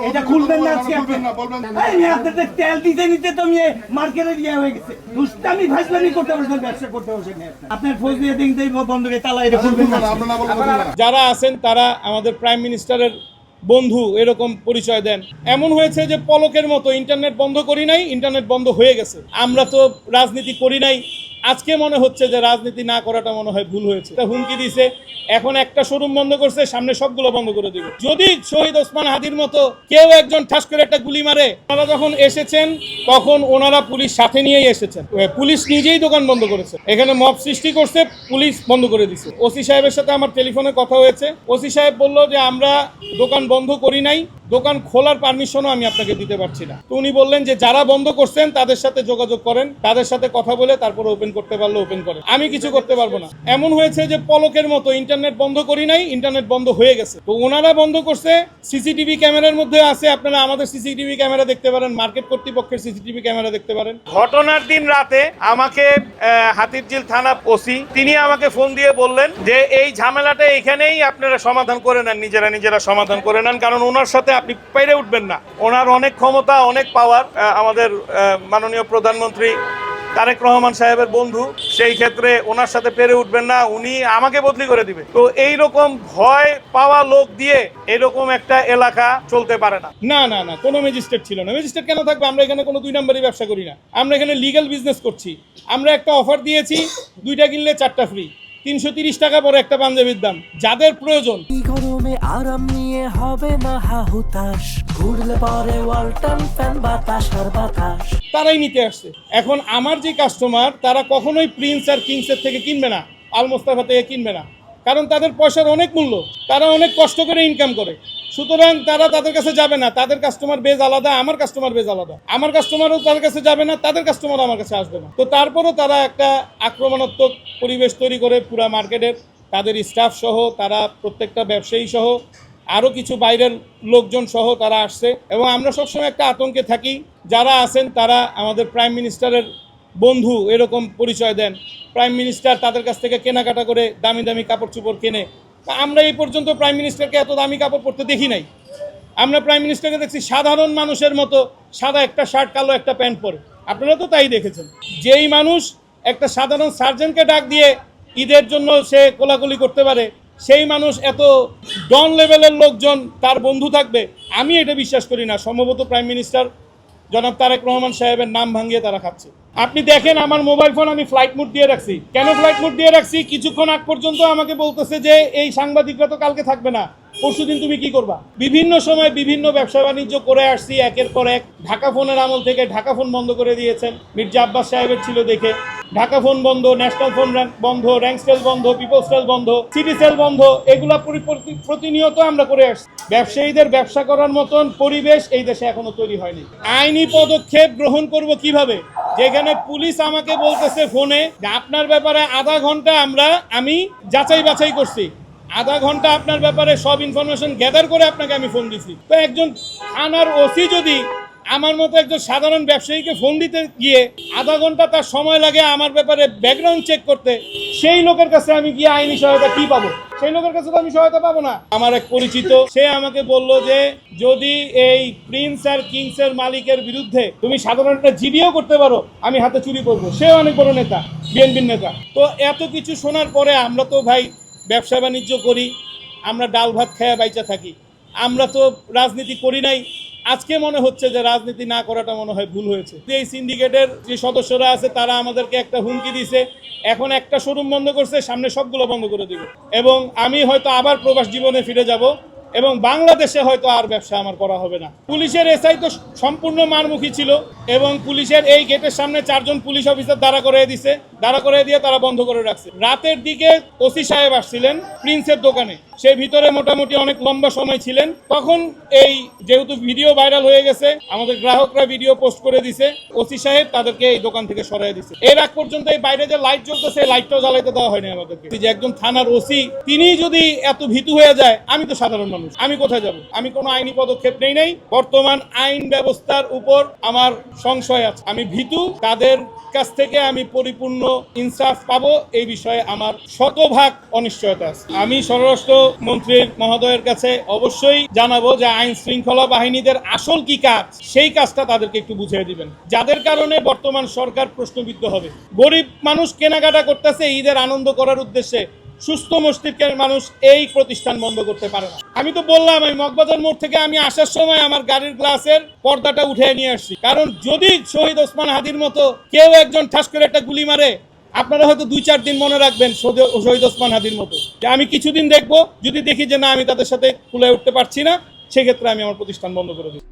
এটা খুলবেন না আজকে আপনাদের তেল দিতে নিতে তো আমি মার্কেটে দিয়ে হয়ে গেছে দুষ্টামি ভাজলামি করতে বসেন ব্যবসা করতে বসেন আপনার ফোন দিয়ে দেখতেই বন্ধ করে তালা এটা খুলবেন না যারা আছেন তারা আমাদের প্রাইম মিনিস্টারের বন্ধু এরকম পরিচয় দেন। এমন হয়েছে যে পলকের মতো ইন্টারনেট বন্ধ করি নাই, ইন্টারনেট বন্ধ হয়ে গেছে। আমরা তো রাজনীতি করি নাই, আজকে মনে হচ্ছে যে রাজনীতি না করাটা মনে হয় ভুল হয়েছে। হুমকি দিছে, এখন একটা শোরুম বন্ধ করছে, সামনে সবগুলো বন্ধ করে দিবে। যদি শহীদ ওসমান হাদির মতো কেউ একজন ঠাস করে একটা গুলি মারে, ওনারা যখন এসেছেন তখন ওনারা পুলিশ সাথে নিয়েই এসেছেন। পুলিশ নিজেই দোকান বন্ধ করেছে, এখানে মব সৃষ্টি করছে, পুলিশ বন্ধ করে দিছে। ওসি সাহেবের সাথে আমার টেলিফোনে কথা হয়েছে, ওসি সাহেব বলল যে আমরা দোকান বন্ধ করি নাই, দোকান খোলার পারমিশনও আমি আপনাকে দিতে পারছি না। তো উনি বললেন যে যারা বন্ধ করছেন তাদের সাথে যোগাযোগ করেন, তাদের সাথে কথা বলে তারপরে ওপেন করতে পারলে ওপেন করেন, আমি কিছু করতে পারবো না। এমন হয়েছে যে পলকের মতো ইন্টারনেট বন্ধ করি নাই, ইন্টারনেট বন্ধ হয়ে গেছে। তো ওনারা বন্ধ করছে, সিসিটিভি ক্যামেরার মধ্যে আছে, আপনারা আমাদের সিসিটিভি ক্যামেরা দেখতে পারেন, মার্কেট কর্তৃপক্ষের সিসিটিভি ক্যামেরা দেখতে পারেন। ঘটনার দিন রাতে আমাকে হাতিরঝিল থানা ওসি তিনি আমাকে ফোন দিয়ে বললেন যে এই ঝামেলাটা এখানেই আপনারা সমাধান করে নেন, নিজেরা সমাধান করে নেন, কারণ ওনার সাথে আপনি পেরে উঠবেন না। ওনার অনেক ক্ষমতা, অনেক পাওয়ার, আমাদের মাননীয় প্রধানমন্ত্রী তারেক রহমান সাহেবের বন্ধু, সেই ক্ষেত্রে ওনার সাথে পেরে উঠবেন না, উনি আমাকে বদলি করে দিবে। তো এইরকম ভয় পাওয়া লোক দিয়ে এরকম একটা এলাকা চলতে পারে না। না না না, কোনো ম্যাজিস্ট্রেট ছিল না। ম্যাজিস্ট্রেট কেন থাকবে? আমরা এখানে কোনো 2 নম্বরই ব্যবসা করি না, আমরা এখানে লিগ্যাল বিজনেস করছি। আমরা একটা অফার দিয়েছি, 2টা কিনলে 4টা ফ্রি, 330 টাকা পরে একটা পাঞ্জাবির দাম। যাদের প্রয়োজন গরমে আরাম নিয়ে হবে না হাহুতাশ, ঘুরলে পরে ওয়ালটন ফ্যান বাতাস আর বাতাস, তারাই নিতে আসছে। এখন আমার যে কাস্টমার তারা কখনোই প্রিন্স আর কিংসের থেকে কিনবে না, আল মোস্তাফা থেকে কিনবে না, কারণ তাদের পয়সার অনেক মূল্য, তারা অনেক কষ্ট করে ইনকাম করে। সুতরাং তারা তাদের কাছে যাবে না, তাদের কাস্টমার বেজ আলাদা, আমার কাস্টমার বেজ আলাদা। আমার কাস্টমারও তাদের কাছে যাবে না, তাদের কাস্টমারও আমার কাছে আসবে না। তো তারপরও তারা একটা আক্রমণাত্মক পরিবেশ তৈরি করে পুরা মার্কেটের, তাদের স্টাফ সহ, তারা প্রত্যেকটা ব্যবসায়ী সহ, আরও কিছু বাইরের লোকজন সহ তারা আসছে। এবং আমরা সবসময় একটা আতঙ্কে থাকি, যারা আছেন তারা আমাদের প্রাইম মিনিস্টারের বন্ধু এরকম পরিচয় দেন। প্রাইম মিনিস্টার তাদের কাছ থেকে কেনাকাটা করে দামি দামি কাপড় চোপড় কেনে। তা আমরা এই পর্যন্ত প্রাইম মিনিস্টারকে এত দামি কাপড় পরতে দেখি নাই। আমরা প্রাইম মিনিস্টারকে দেখছি সাধারণ মানুষের মতো সাদা একটা শার্ট, কালো একটা প্যান্ট পরে। আপনারা তো তাই দেখেছেন। যেই মানুষ একটা সাধারণ সার্জনকে ডাক দিয়ে ঈদের জন্য সে কোলাকুলি করতে পারে, সেই মানুষ এত ডন লেভেলের লোকজন তার বন্ধু থাকবে, আমি এটা বিশ্বাস করি না। সম্ভবত প্রাইম মিনিস্টার জনাব তারেক রহমান সাহেবের নাম ভাঙিয়ে তারা খাচ্ছে। আপনি দেখেন আমার মোবাইল ফোন আমি ফ্লাইট মোড দিয়ে রাখছি। কেন ফ্লাইট মোড দিয়ে রাখছি? কিছুক্ষণ আগ পর্যন্ত আমাকে বলতেছে যে এই সাংবাদিকরা তো কালকে থাকবে না, পরশুদিন তুমি কি করবা। বিভিন্ন সময় বিভিন্ন ব্যবসা বাণিজ্য করে আসছি একের পর এক। ঢাকা ফোনের আমল থেকে ঢাকা ফোন বন্ধ করে দিয়েছেন, মির্জা আব্বাস সাহেবের ছিল দেখে। ঢাকা ফোন বন্ধ, ন্যাশনাল ফোন বন্ধ, র্যাঙ্কসেল বন্ধ, পিপলস সেল বন্ধ, সিটি সেল বন্ধ, এগুলা প্রতিনিয়ত আমরা করে আসছি। ব্যবসায়ীদের ব্যবসা করার মতন পরিবেশ এই দেশে এখনো তৈরি হয়নি। আইনি পদক্ষেপ গ্রহণ করব কিভাবে? যেখানে পুলিশ আমাকে বলতেছে ফোনে যে আপনার ব্যাপারে আধা ঘন্টা আমি যাচাই বাছাই করছি, আধা ঘন্টা আপনার ব্যাপারে সব ইনফরমেশন গ্যাদার করে আপনাকে আমি ফোন দিছি। তো একজন থানার ওসি যদি আমার মতো একজন সাধারণ ব্যবসায়ীকে ফোন দিতে গিয়ে আধা ঘন্টা তার সময় লাগে আমার ব্যাপারে ব্যাকগ্রাউন্ড চেক করতে, সেই লোকের কাছে আমি গিয়ে আইনি সহায়তা কি পাবো? সেই লোকের কাছে তো আমি সহায়তা পাবো না। আমার এক পরিচিত, সে আমাকে বলল যে যদি এই প্রিন্স আর কিংসের মালিকের বিরুদ্ধে তুমি সাধারণ একটা জিডিও করতে পারো, আমি হাতে চুরি করবো। সেও অনেক বড় নেতা, বিএনপির নেতা। তো এত কিছু শোনার পরে আমরা তো ভাই ব্যবসা বাণিজ্য করি, আমরা ডাল ভাত খেয়ে বাইচা থাকি, আমরা তো রাজনীতি করি নাই। আজকে মনে হচ্ছে যে রাজনীতি না করাটা মনে হয় ভুল হয়েছে। এই সিন্ডিকেটের যে সদস্যরা আছে তারা আমাদেরকে একটা হুমকি দিছে, এখন একটা শোরুম বন্ধ করছে, সামনে সবগুলো বন্ধ করে দিবে। এবং আমি হয়তো আবার প্রবাস জীবনে ফিরে যাব এবং বাংলাদেশে হয়তো আর ব্যবসা আমার করা হবে না। পুলিশের এসআই তো সম্পূর্ণ মারমুখী ছিল এবং পুলিশের এই গেটের সামনে 4 জন পুলিশ অফিসার দাঁড়া করে দিছে, দাঁড়া করে দিয়ে তারা বন্ধ করে রাখছে। রাতের দিকে ওসি সাহেব আসছিলেন প্রিন্সের দোকানে, সেই ভিতরে মোটামুটি অনেক লম্বা সময় ছিলেন। তখন এই যেহেতু ভিডিও ভাইরাল হয়ে গেছে, আমাদের গ্রাহকরা ভিডিও পোস্ট করে দিছে, ওসি সাহেব তাদেরকে এই দোকান থেকে সরাই দিছে। এর আগ পর্যন্ত এই বাইরে যে লাইট জ্বলতেছে, লাইটটাও জ্বালাইতে দেওয়া হয়নি আমাদেরকে। যে একজন থানার ওসি তিনি যদি এত ভীতু হয়ে যায়, আমি তো সাধারণ মানুষ। মানুষ। আমি কোথায় যাব? আমি কোনো আইনি পদক্ষেপ নেই নাই। বর্তমান আইন ব্যবস্থার উপর আমার সংশয় আছে, আমি ভীতু। তাদের কাছ থেকে আমি পরিপূর্ণ ইনসাফ পাবো এই বিষয়ে আমার শতভাগ অনিশ্চয়তা আছে। আমি স্বরাষ্ট্র মন্ত্রীর মহোদয়ের কাছে অবশ্যই জানাবো যে আইন শৃঙ্খলা বাহিনীদের আসল কি কাজ, সেই কাজটা তাদেরকে একটু বুঝিয়ে দিবেন, যাদের কারণে বর্তমান সরকার প্রশ্নবিদ্ধ হবে। গরিব মানুষ কেনাকাটা করতেছে ঈদের আনন্দ করার উদ্দেশ্যে, সুস্থ মস্তিষ্কের মানুষ এই প্রতিষ্ঠান বন্ধ করতে পারে না। আমি তো বললাম, আমি মগবাজার মোড় থেকে আমি আসার সময় আমার গাড়ির গ্লাসের পর্দাটা উঠে নিয়ে আসছি, কারণ যদি শহীদ ওসমান হাদির মতো কেউ একজন ঠাস করে একটা গুলি মারে, আপনারা হয়তো 2-4 দিন মনে রাখবেন শহীদ ওসমান হাদির মতো, যে আমি কিছুদিন দেখবো, যদি দেখি যে না আমি তাদের সাথে কুলায় উঠতে পারছি না, সেক্ষেত্রে আমি আমার প্রতিষ্ঠান বন্ধ করে দিই।